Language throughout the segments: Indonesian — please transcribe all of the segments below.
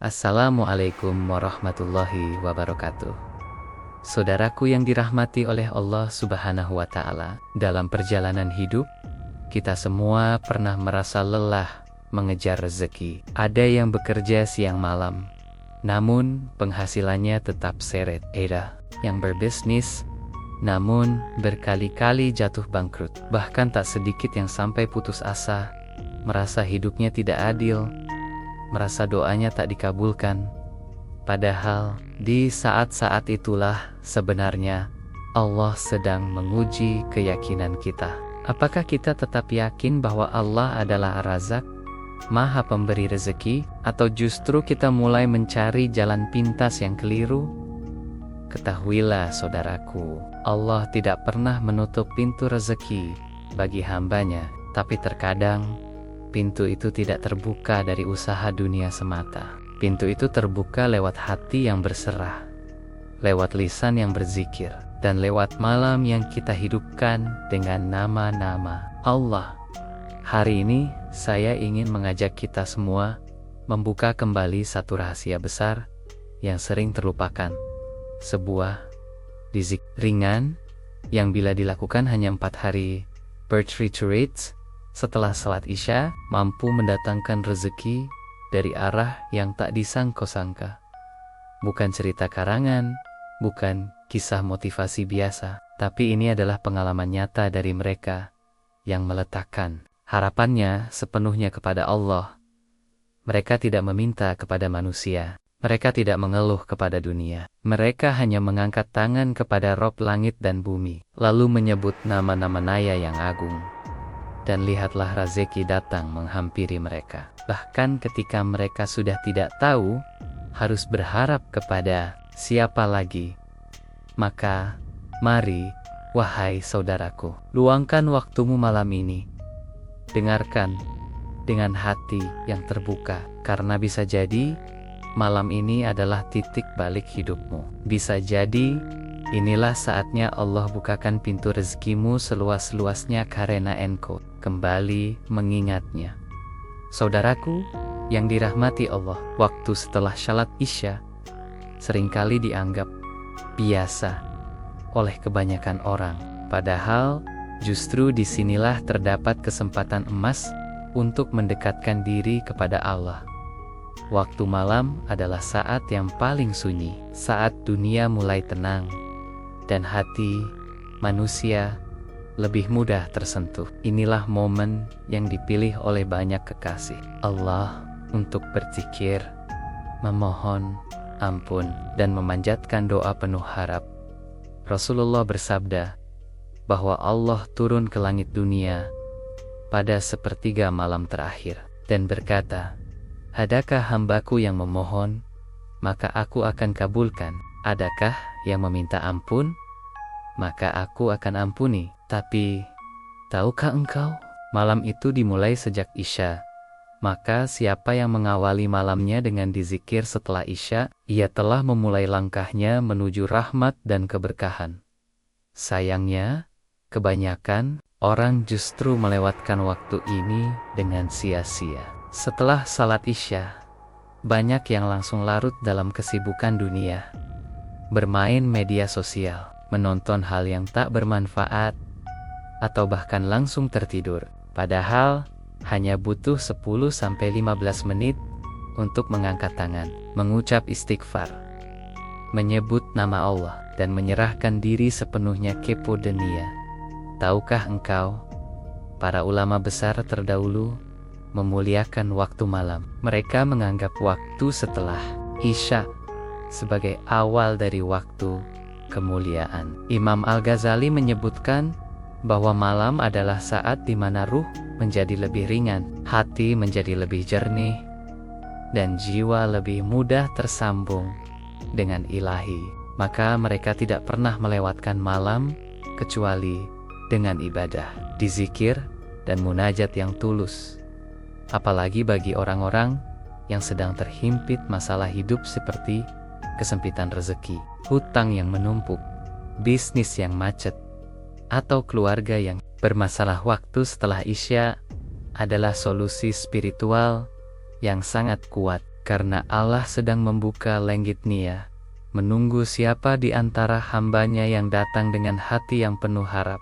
Assalamualaikum warahmatullahi wabarakatuh. Saudaraku yang dirahmati oleh Allah Subhanahu wa Ta'ala, dalam perjalanan hidup, kita semua pernah merasa lelah mengejar rezeki. Ada yang bekerja siang malam, namun penghasilannya tetap seret. Ada yang berbisnis, namun berkali-kali jatuh bangkrut. Bahkan tak sedikit yang sampai putus asa, merasa hidupnya tidak adil, merasa doanya tak dikabulkan. Padahal di saat-saat itulah sebenarnya Allah sedang menguji keyakinan kita. Apakah kita tetap yakin bahwa Allah adalah Ar-Razzaq, Maha Pemberi rezeki, atau justru kita mulai mencari jalan pintas yang keliru? Ketahuilah saudaraku, Allah tidak pernah menutup pintu rezeki bagi hambanya, tapi terkadang pintu itu tidak terbuka dari usaha dunia semata. Pintu itu terbuka lewat hati yang berserah, lewat lisan yang berzikir, dan lewat malam yang kita hidupkan dengan nama-nama Allah. Hari ini saya ingin mengajak kita semua membuka kembali satu rahasia besar yang sering terlupakan. Sebuah dizik ringan yang bila dilakukan hanya 4 hari berretreat setelah salat Isya, mampu mendatangkan rezeki dari arah yang tak disangka-sangka. Bukan cerita karangan, bukan kisah motivasi biasa, tapi ini adalah pengalaman nyata dari mereka yang meletakkan harapannya sepenuhnya kepada Allah. Mereka tidak meminta kepada manusia, mereka tidak mengeluh kepada dunia. Mereka hanya mengangkat tangan kepada Rob langit dan bumi, lalu menyebut nama-nama Naya yang agung. Dan lihatlah rezeki datang menghampiri mereka. Bahkan ketika mereka sudah tidak tahu harus berharap kepada siapa lagi, maka mari, wahai saudaraku, luangkan waktumu malam ini. Dengarkan dengan hati yang terbuka, karena bisa jadi malam ini adalah titik balik hidupmu. Bisa jadi inilah saatnya Allah bukakan pintu rezekimu seluas-luasnya karena engkau kembali mengingatnya. Saudaraku yang dirahmati Allah, waktu setelah salat Isya seringkali dianggap biasa oleh kebanyakan orang. Padahal justru disinilah terdapat kesempatan emas untuk mendekatkan diri kepada Allah. Waktu malam adalah saat yang paling sunyi, saat dunia mulai tenang dan hati manusia lebih mudah tersentuh. Inilah momen yang dipilih oleh banyak kekasih Allah untuk berzikir, memohon ampun, dan memanjatkan doa penuh harap. Rasulullah bersabda bahwa Allah turun ke langit dunia pada sepertiga malam terakhir dan berkata, "Adakah hambaku yang memohon, maka aku akan kabulkan. Adakah yang meminta ampun, maka aku akan ampuni. Tapi, tahukah engkau, malam itu dimulai sejak Isya. Maka siapa yang mengawali malamnya dengan dizikir setelah Isya, ia telah memulai langkahnya menuju rahmat dan keberkahan." Sayangnya, kebanyakan orang justru melewatkan waktu ini dengan sia-sia. Setelah salat Isya, banyak yang langsung larut dalam kesibukan dunia, bermain media sosial, menonton hal yang tak bermanfaat, atau bahkan langsung tertidur. Padahal hanya butuh 10-15 menit untuk mengangkat tangan, mengucap istighfar, menyebut nama Allah, dan menyerahkan diri sepenuhnya kepada dunia. Tahukah engkau, para ulama besar terdahulu memuliakan waktu malam. Mereka menganggap waktu setelah Isya sebagai awal dari waktu kemuliaan. Imam Al-Ghazali menyebutkan bahwa malam adalah saat di mana ruh menjadi lebih ringan, hati menjadi lebih jernih, dan jiwa lebih mudah tersambung dengan Ilahi. Maka mereka tidak pernah melewatkan malam kecuali dengan ibadah, dizikir, dan munajat yang tulus. Apalagi bagi orang-orang yang sedang terhimpit masalah hidup seperti kesempitan rezeki, hutang yang menumpuk, bisnis yang macet, atau keluarga yang bermasalah. Waktu setelah Isya adalah solusi spiritual yang sangat kuat. Karena Allah sedang membuka langit nia, menunggu siapa di antara hambanya yang datang dengan hati yang penuh harap.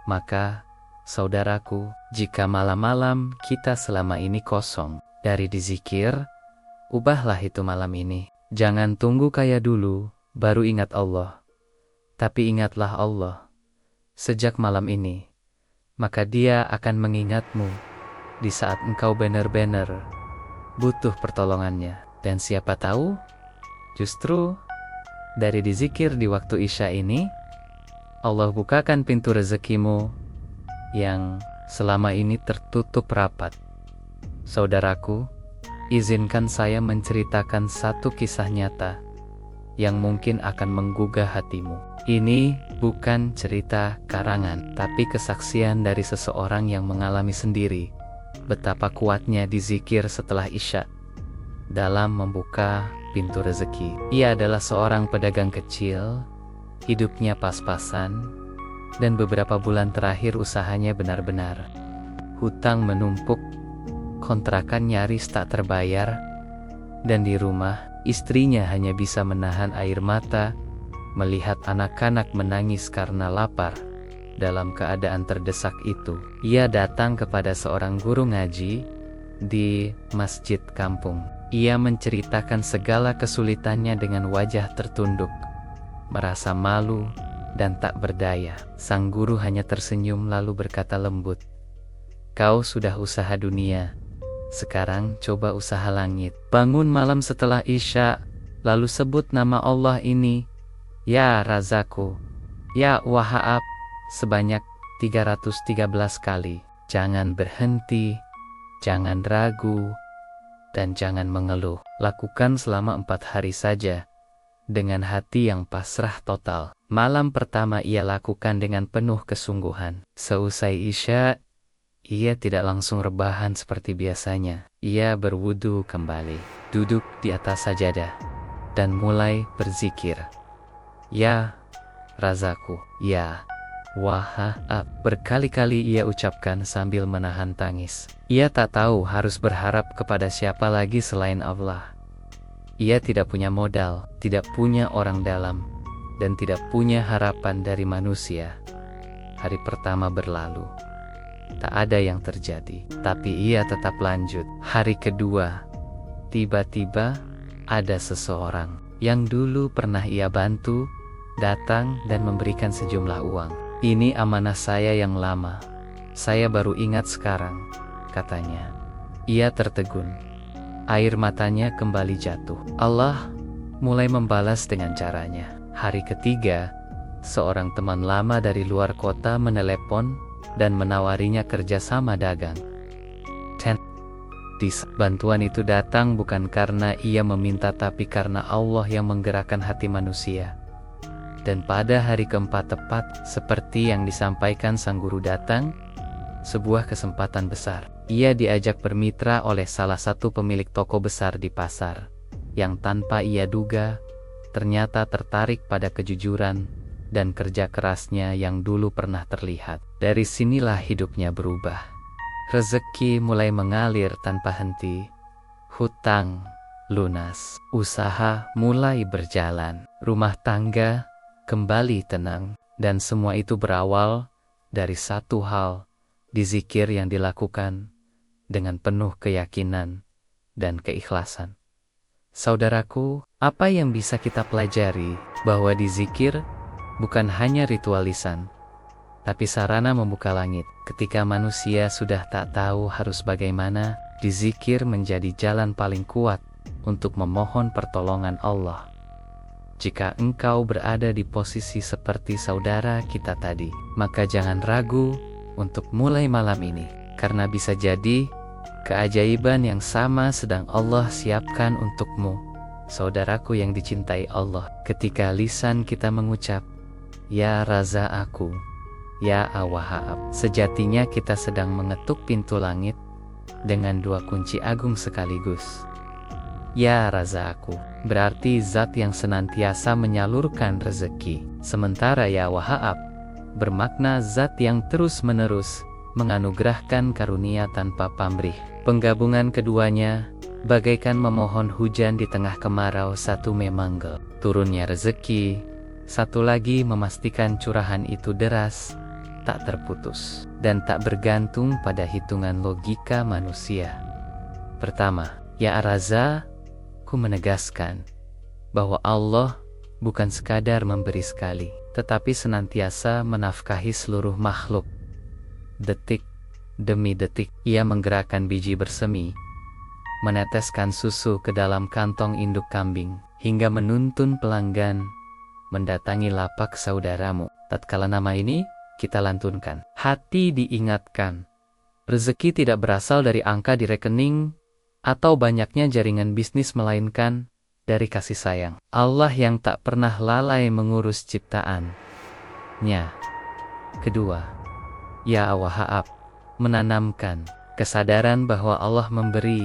Maka, saudaraku, jika malam-malam kita selama ini kosong dari dizikir, ubahlah itu malam ini. Jangan tunggu kaya dulu, baru ingat Allah. Tapi ingatlah Allah sejak malam ini, maka Dia akan mengingatmu di saat engkau benar-benar butuh pertolongannya. Dan siapa tahu, justru dari dizikir di waktu Isya ini, Allah bukakan pintu rezekimu yang selama ini tertutup rapat. Saudaraku, izinkan saya menceritakan satu kisah nyata yang mungkin akan menggugah hatimu. Ini bukan cerita karangan, tapi kesaksian dari seseorang yang mengalami sendiri betapa kuatnya dizikir setelah Isya dalam membuka pintu rezeki. Ia adalah seorang pedagang kecil, hidupnya pas-pasan, dan beberapa bulan terakhir usahanya benar-benar hutang menumpuk, kontrakan nyaris tak terbayar, dan di rumah istrinya hanya bisa menahan air mata melihat anak-anak menangis karena lapar. Dalam keadaan terdesak itu, ia datang kepada seorang guru ngaji di masjid kampung. Ia menceritakan segala kesulitannya dengan wajah tertunduk, merasa malu dan tak berdaya. Sang guru hanya tersenyum lalu berkata lembut, "Kau sudah usaha dunia, sekarang coba usaha langit. Bangun malam setelah Isya, lalu sebut nama Allah ini, Ya Razaku, Ya Wahab, sebanyak 313 kali. Jangan berhenti, jangan ragu, dan jangan mengeluh. Lakukan selama 4 hari saja, dengan hati yang pasrah total." Malam pertama ia lakukan dengan penuh kesungguhan. Seusai Isya, ia tidak langsung rebahan seperti biasanya. Ia berwudu kembali, duduk di atas sajadah, dan mulai berzikir. Ya Razaku, Ya Wahab. Berkali-kali ia ucapkan sambil menahan tangis. Ia tak tahu harus berharap kepada siapa lagi selain Allah. Ia tidak punya modal, tidak punya orang dalam, dan tidak punya harapan dari manusia. Hari pertama berlalu, tak ada yang terjadi, tapi ia tetap lanjut. Hari kedua, tiba-tiba ada seseorang yang dulu pernah ia bantu, datang dan memberikan sejumlah uang. "Ini amanah saya yang lama, saya baru ingat sekarang," katanya. Ia tertegun, air matanya kembali jatuh. Allah mulai membalas dengan caranya. Hari ketiga, seorang teman lama dari luar kota menelepon dan menawarinya kerjasama dagang. Bantuan itu datang bukan karena ia meminta, tapi karena Allah yang menggerakkan hati manusia. Dan pada hari keempat, tepat seperti yang disampaikan sang guru, datang sebuah kesempatan besar. Ia diajak bermitra oleh salah satu pemilik toko besar di pasar, yang tanpa ia duga ternyata tertarik pada kejujuran dan kerja kerasnya yang dulu pernah terlihat. Dari sinilah hidupnya berubah. Rezeki mulai mengalir tanpa henti, hutang lunas, usaha mulai berjalan, rumah tangga kembali tenang, dan semua itu berawal dari satu hal, dizikir yang dilakukan dengan penuh keyakinan dan keikhlasan. Saudaraku, apa yang bisa kita pelajari? Bahwa dizikir bukan hanya ritual lisan, tapi sarana membuka langit. Ketika manusia sudah tak tahu harus bagaimana, dizikir menjadi jalan paling kuat untuk memohon pertolongan Allah. Jika engkau berada di posisi seperti saudara kita tadi, maka jangan ragu untuk mulai malam ini, karena bisa jadi keajaiban yang sama sedang Allah siapkan untukmu. Saudaraku yang dicintai Allah, ketika lisan kita mengucap, Ya Raza aku, Ya Wahab, sejatinya kita sedang mengetuk pintu langit dengan 2 kunci agung sekaligus. Ya Raza aku berarti zat yang senantiasa menyalurkan rezeki, sementara Ya Wahab bermakna zat yang terus-menerus menganugerahkan karunia tanpa pamrih. Penggabungan keduanya bagaikan memohon hujan di tengah kemarau. Satu, memanggil turunnya rezeki. Satu lagi, memastikan curahan itu deras, tak terputus, dan tak bergantung pada hitungan logika manusia. Pertama, ya Araza, ku menegaskan bahwa Allah bukan sekadar memberi sekali, tetapi senantiasa menafkahi seluruh makhluk. Detik demi detik, ia menggerakkan biji bersemi, meneteskan susu ke dalam kantong induk kambing, hingga menuntun pelanggan mendatangi lapak saudaramu. Tatkala nama ini kita lantunkan, hati diingatkan, rezeki tidak berasal dari angka di rekening atau banyaknya jaringan bisnis, melainkan dari kasih sayang Allah yang tak pernah lalai mengurus ciptaannya. Kedua, ya Wahab, menanamkan kesadaran bahwa Allah memberi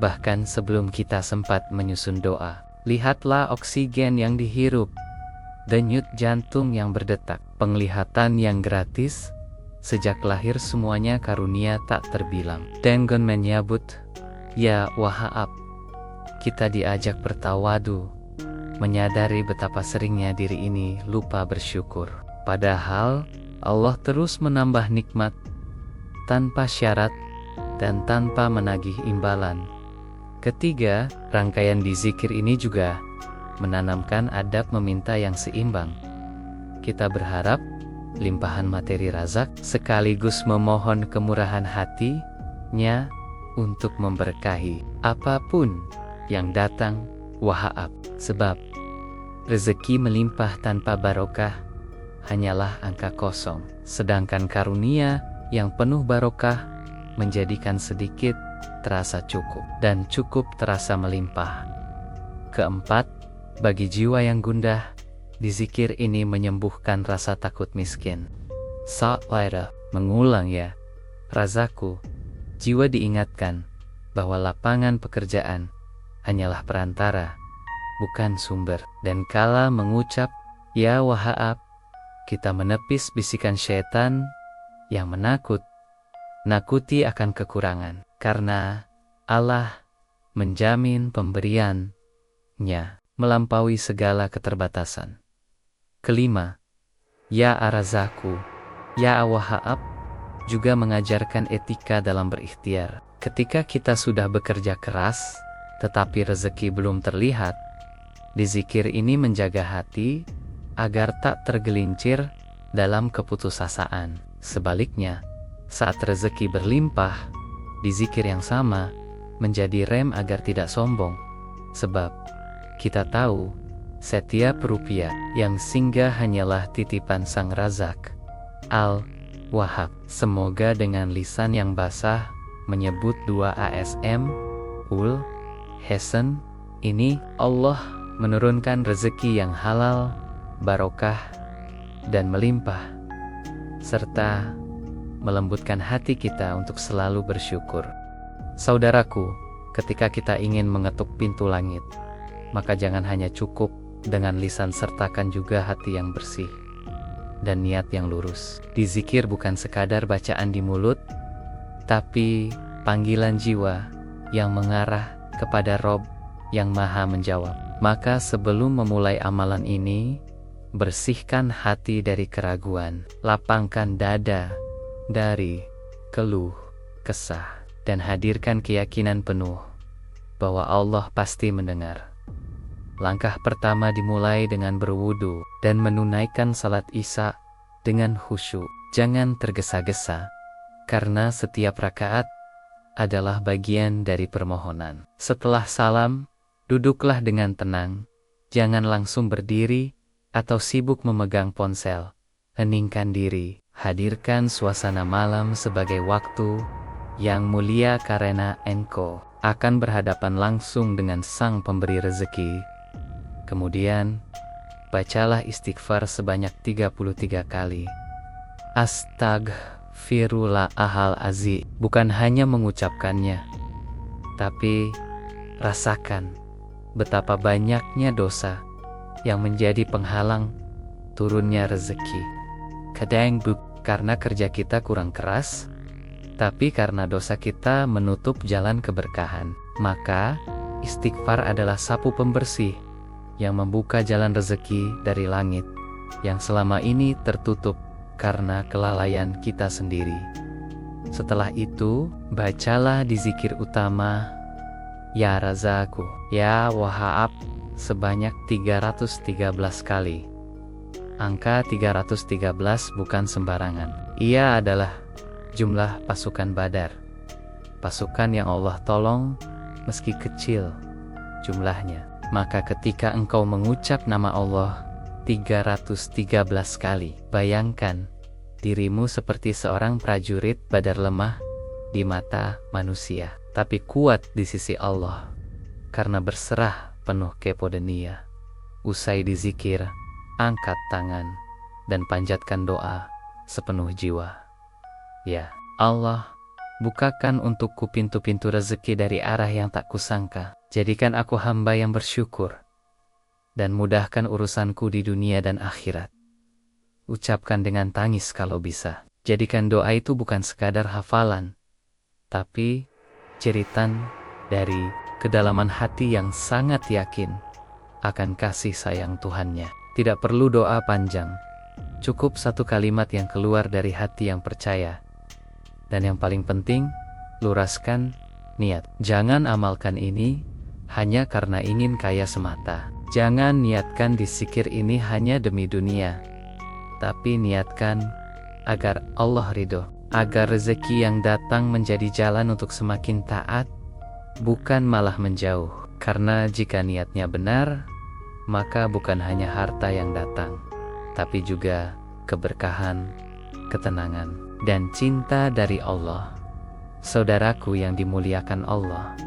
bahkan sebelum kita sempat menyusun doa. Lihatlah oksigen yang dihirup, denyut jantung yang berdetak, penglihatan yang gratis, sejak lahir semuanya karunia tak terbilang. Dengan menyebut ya Wahab, kita diajak bertawadu, menyadari betapa seringnya diri ini lupa bersyukur. Padahal Allah terus menambah nikmat tanpa syarat dan tanpa menagih imbalan. Ketiga, rangkaian di zikir ini juga menanamkan adab meminta yang seimbang. Kita berharap limpahan materi razak, sekaligus memohon kemurahan hatinya untuk memberkahi apapun yang datang, Wahab. Sebab rezeki melimpah tanpa barokah hanyalah angka kosong, sedangkan karunia yang penuh barokah menjadikan sedikit terasa cukup, dan cukup terasa melimpah. Keempat, bagi jiwa yang gundah, di zikir ini menyembuhkan rasa takut miskin. Saat mengulang ya Razaku, jiwa diingatkan bahwa lapangan pekerjaan hanyalah perantara, bukan sumber. Dan kala mengucap ya Wahab, kita menepis bisikan syaitan yang nakuti akan kekurangan, karena Allah menjamin pemberiannya melampaui segala keterbatasan. Kelima, ya Arazaku, ya Wahab, juga mengajarkan etika dalam berikhtiar. Ketika kita sudah bekerja keras, tetapi rezeki belum terlihat, di zikir ini menjaga hati agar tak tergelincir dalam keputusasaan. Sebaliknya, saat rezeki berlimpah, di zikir yang sama menjadi rem agar tidak sombong. Sebab kita tahu setiap rupiah yang singgah hanyalah titipan Sang Razak Al-Wahhab. Semoga dengan lisan yang basah menyebut dua ASM ul Hesen ini, Allah menurunkan rezeki yang halal, barokah, dan melimpah, serta melembutkan hati kita untuk selalu bersyukur. Saudaraku, ketika kita ingin mengetuk pintu langit, maka jangan hanya cukup dengan lisan, sertakan juga hati yang bersih dan niat yang lurus. Di zikir bukan sekadar bacaan di mulut, tapi panggilan jiwa yang mengarah kepada Rob yang Maha menjawab. Maka sebelum memulai amalan ini, bersihkan hati dari keraguan, lapangkan dada dari keluh kesah, dan hadirkan keyakinan penuh bahwa Allah pasti mendengar. Langkah pertama dimulai dengan berwudu dan menunaikan salat Isya dengan khusyuk. Jangan tergesa-gesa, karena setiap rakaat adalah bagian dari permohonan. Setelah salam, duduklah dengan tenang. Jangan langsung berdiri atau sibuk memegang ponsel. Heningkan diri, hadirkan suasana malam sebagai waktu yang mulia, karena engkau akan berhadapan langsung dengan Sang Pemberi rezeki. Kemudian, bacalah istighfar sebanyak 33 kali. Astagfirullahalazim. Bukan hanya mengucapkannya, tapi rasakan betapa banyaknya dosa yang menjadi penghalang turunnya rezeki. Kadang karena kerja kita kurang keras, tapi karena dosa kita menutup jalan keberkahan. Maka, istighfar adalah sapu pembersih yang membuka jalan rezeki dari langit yang selama ini tertutup karena kelalaian kita sendiri. Setelah itu, bacalah di zikir utama Ya Razaku, Ya Wahab sebanyak 313 kali. Angka 313 bukan sembarangan. Ia adalah jumlah pasukan Badar. Pasukan yang Allah tolong meski kecil jumlahnya. Maka ketika engkau mengucap nama Allah 313 kali, bayangkan dirimu seperti seorang prajurit Badar lemah di mata manusia, tapi kuat di sisi Allah karena berserah penuh kepada Nia. Usai dizikir, angkat tangan dan panjatkan doa sepenuh jiwa. Ya Allah, bukakan untukku pintu-pintu rezeki dari arah yang tak kusangka. Jadikan aku hamba yang bersyukur dan mudahkan urusanku di dunia dan akhirat. Ucapkan dengan tangis kalau bisa. Jadikan doa itu bukan sekadar hafalan, tapi jeritan dari kedalaman hati yang sangat yakin akan kasih sayang Tuhannya. Tidak perlu doa panjang, cukup satu kalimat yang keluar dari hati yang percaya. Dan yang paling penting, luraskan niat. Jangan amalkan ini hanya karena ingin kaya semata. Jangan niatkan disikir ini hanya demi dunia, tapi niatkan agar Allah ridho, agar rezeki yang datang menjadi jalan untuk semakin taat, bukan malah menjauh. Karena jika niatnya benar, maka bukan hanya harta yang datang, tapi juga keberkahan, ketenangan, dan cinta dari Allah. Saudaraku yang dimuliakan Allah,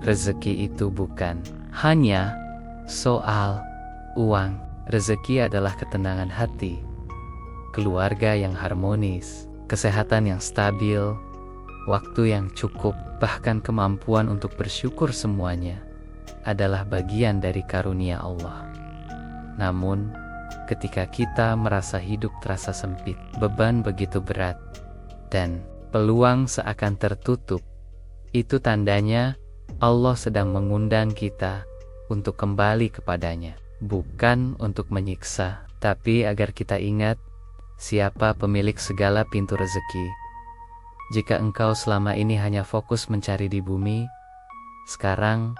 rezeki itu bukan hanya soal uang. Rezeki adalah ketenangan hati, keluarga yang harmonis, kesehatan yang stabil, waktu yang cukup, bahkan kemampuan untuk bersyukur. Semuanya adalah bagian dari karunia Allah. Namun, ketika kita merasa hidup terasa sempit, beban begitu berat, dan peluang seakan tertutup, itu tandanya Allah sedang mengundang kita untuk kembali kepadanya. Bukan untuk menyiksa, tapi agar kita ingat siapa pemilik segala pintu rezeki. Jika engkau selama ini hanya fokus mencari di bumi, sekarang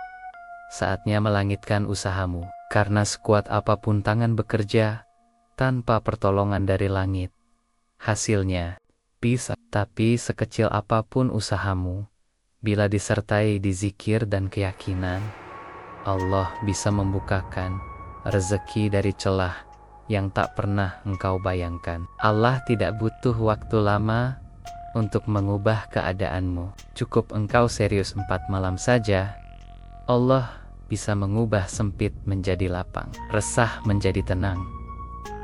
saatnya melangitkan usahamu. Karena sekuat apapun tangan bekerja tanpa pertolongan dari langit, hasilnya bisa. Tapi sekecil apapun usahamu, bila disertai di zikir dan keyakinan, Allah bisa membukakan rezeki dari celah yang tak pernah engkau bayangkan. Allah tidak butuh waktu lama untuk mengubah keadaanmu. Cukup engkau serius 4 malam saja, Allah bisa mengubah sempit menjadi lapang, resah menjadi tenang.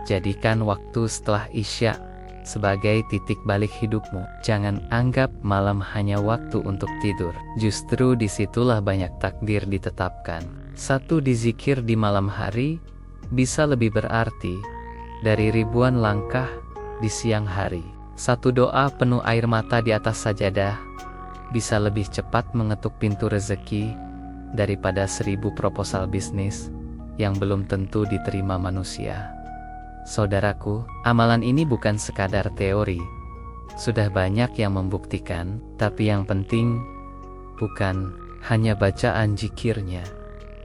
Jadikan waktu setelah Isya sebagai titik balik hidupmu. Jangan anggap malam hanya waktu untuk tidur. Justru disitulah banyak takdir ditetapkan. Satu dizikir di malam hari bisa lebih berarti dari ribuan langkah di siang hari. Satu doa penuh air mata di atas sajadah bisa lebih cepat mengetuk pintu rezeki daripada 1000 proposal bisnis yang belum tentu diterima manusia. Saudaraku, amalan ini bukan sekadar teori. Sudah banyak yang membuktikan, tapi yang penting bukan hanya bacaan zikirnya,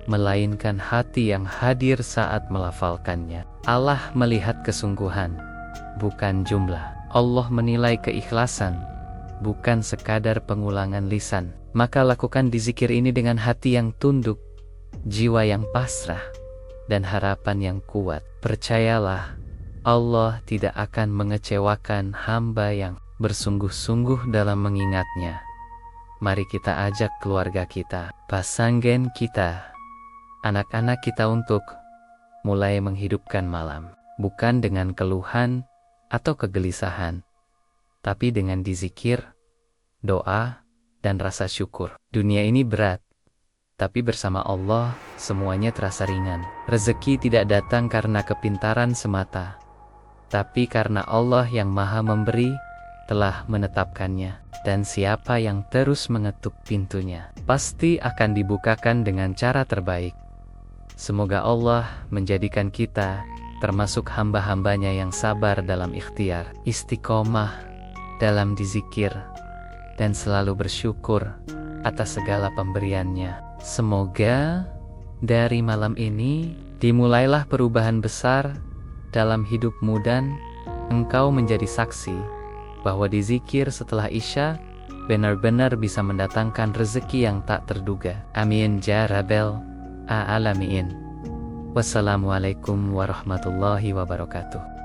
melainkan hati yang hadir saat melafalkannya. Allah melihat kesungguhan, bukan jumlah. Allah menilai keikhlasan, bukan sekadar pengulangan lisan. Maka lakukan dizikir ini dengan hati yang tunduk, jiwa yang pasrah, dan harapan yang kuat. Percayalah, Allah tidak akan mengecewakan hamba yang bersungguh-sungguh dalam mengingatnya. Mari kita ajak keluarga kita, pasangan kita, anak-anak kita untuk mulai menghidupkan malam. Bukan dengan keluhan atau kegelisahan, tapi dengan dizikir, doa, dan rasa syukur. Dunia ini berat, tapi bersama Allah semuanya terasa ringan. Rezeki tidak datang karena kepintaran semata, tapi karena Allah yang Maha Memberi telah menetapkannya, dan siapa yang terus mengetuk pintunya, pasti akan dibukakan dengan cara terbaik. Semoga Allah menjadikan kita termasuk hamba-hambanya yang sabar dalam ikhtiar, istiqomah dalam dizikir, dan selalu bersyukur atas segala pemberiannya. Semoga dari malam ini dimulailah perubahan besar dalam hidupmu dan engkau menjadi saksi bahwa dizikir setelah Isya benar-benar bisa mendatangkan rezeki yang tak terduga. Amin ya rabbal alamin. Wassalamualaikum warahmatullahi wabarakatuh.